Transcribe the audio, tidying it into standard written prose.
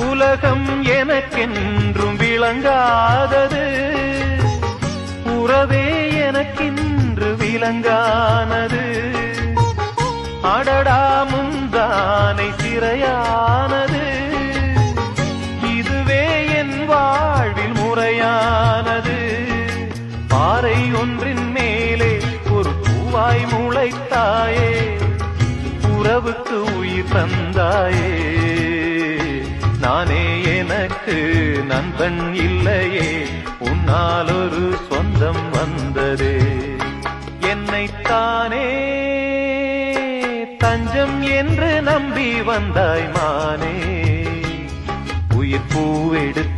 உலகம் எனக்கென்றும் விளங்காதது, உறவே எனக்கின்று விளங்கானது. அடடா முந்தானை சிறையானது, இதுவே என் வாழ்வில் முறையானது. பாறை ஒன்றின் மேலே ஒரு பூவாய் முளைத்தாயே, உறவுக்கு உயிர் தந்தாயே. நானே எனக்கு நண்பன் இல்லையே, உன்னால் ஒரு சொந்தம் வந்ததே. என்னைத்தானே தஞ்சம் என்று நம்பி வந்தாய் மானே, உயிர் பூவெடுத்து